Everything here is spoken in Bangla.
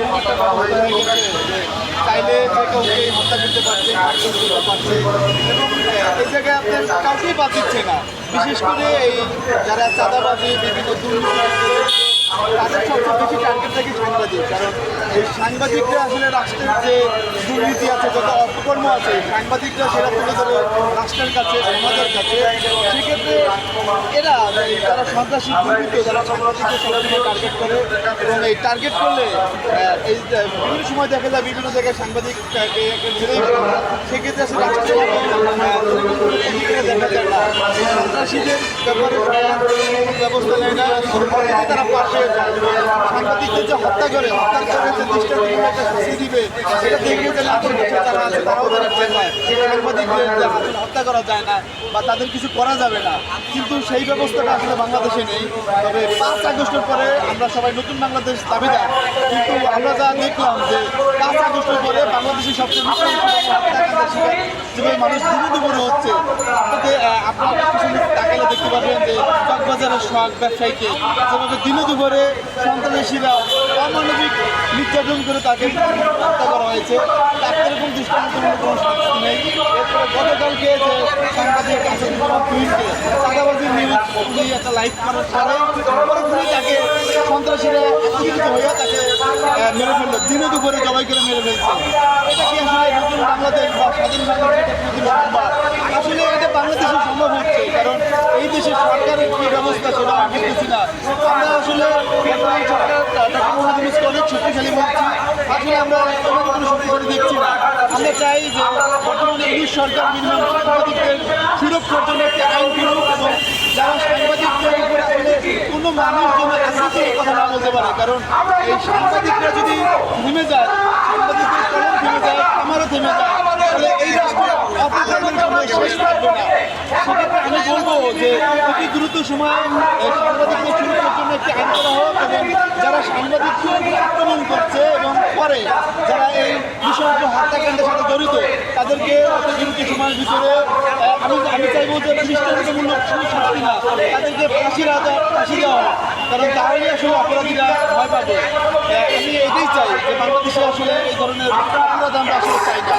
এরকম একটা ব্যবস্থা হয়ে গেছে যে চাইলে যে কাউকে হত্যা করতে পারছে, মারধর করতে পারছে এবং এই জায়গায় আপনার কাউকেই বাদ দিচ্ছে না। বিশেষ করে এই যারা চাঁদাবাজি বিভিন্ন দুর্নীতি তাদের সবচেয়ে বেশি টার্গেট থাকে সাংবাদিক। কারণ এই সাংবাদিকরা আসলে রাষ্ট্রের যে দুর্নীতি আছে, যত অপকর্ম আছে, সাংবাদিকরা সেটা তুলে ধরে রাষ্ট্রের কাছে, সমাজের কাছে। সেক্ষেত্রে এরা তারা সন্ত্রাসী দুর্নীতি যারা সাংবাদিকদের সবসময় টার্গেট করে এবং এই টার্গেট করলে এই বিভিন্ন সময় দেখা যায় বিভিন্ন জায়গায় সাংবাদিককে মেরেই ফেলে। সেক্ষেত্রে আসলে রাষ্ট্রের দেখা যায় না এই সন্ত্রাসীদের ব্যাপারে ব্যবস্থা নেয় না, তারা পাশে সাংবাদিকদের যে হত্যা করে হত্যার করে যে দৃষ্টান্তমূলক একটা শাস্তি দিবে সেটা দেখে যে লাঠি যারা আছে তারাও তারা ভয় পায়। সাংবাদিকদের হত্যা করা যায় না বা তাদের কিছু করা যাবে না, কিন্তু সেই ব্যবস্থাটা আসলে বাংলাদেশে নেই। তবে 5 আগস্টের পরে আমরা সবাই নতুন বাংলাদেশ দাবিদার, কিন্তু আমরা যা দেখলাম যে 5 আগস্টের পরে বাংলাদেশের সবচেয়ে বেশি হত্যাকাণ্ডের শিকার যেভাবে মানুষ দিনে দুপুরে হচ্ছে, তাতে আপনারা পিছনে তাকালে দেখতে পাবেন যে চকবাজারের শখ ব্যবসায়ীকে যেভাবে দিনে দুপুরে সন্ত্রাসীরা অমানবিক নির্যাতন করে তাকে হত্যা করা হয়েছে, তার এরকম দৃষ্টান্তমূলক কোনো শাস্তি নেই। এরপরে গতকালকে যে সাংবাদিক আসাদুজ্জামান তুহিনকে চাঁদাবাজির নিউজ নিয়ে একটা লাইভ করার পরে পুরোপুরি তাকে সন্ত্রাসীরা একত্রিত হয়ে তাকে মেরে ফেললো, দিনে দুপুরে জবাই করে মেরে ফেলছে। এটা কি আসলে নতুন বাংলাদেশ বা স্বাধীন বাংলাদেশের নতুন সংবাদ? আসলে এটা বাংলাদেশে সম্ভব হচ্ছে, কারণ এই দেশের সরকারের কী ব্যবস্থা সেটা আমি দেখতেছি না। আমরা আসলে বর্তমান সরকার ডক্টর মোহাম্মদ ইউনূসকে অনেক শক্তিশালী বলছি, আসলে আমরা তেমন কোনো শক্তিশালী দেখছি না। আমরা চাই যে বর্তমানে ইউনূস সরকার মিনিমাম সাংবাদিকদের সুরক্ষার জন্য একটি আইন করুক এবং যারা সাংবাদিকদের উপরে আসলে কোনো মানুষ যেন আশ্রিত কথা না বলতে পারে। কারণ এই সাংবাদিকরা যদি থেমে যায়, সাংবাদিকদের কলম থেমে যায়, আমারও থেমে যায়, তাহলে এই রাষ্ট্রের অপকর্মের সময় শেষ থাকবে না। সেক্ষেত্রে আমি বলবো যে অতি দ্রুত সময় সাংবাদিকদের সুরক্ষার জন্য একটি আইন করা হোক এবং যারা সাংবাদিকদের আক্রমণ করছে এবং করে যারা এই বিষয়টি হত্যাকাণ্ডের সাথে জড়িত তাদেরকে অতি দ্রুত সময়ের ভিতরে আমি চাইবো যে দৃষ্টান্তমূলক শাস্তি না, তাদেরকে ফাঁসি দেওয়া হয়, কারণ তাহলে আসলে অপরাধীরা ভয় পাবে। আমি এটাই চাই যে বাংলাদেশে আসলে এই ধরনের অপরাধ আমরা আসলে চাই না।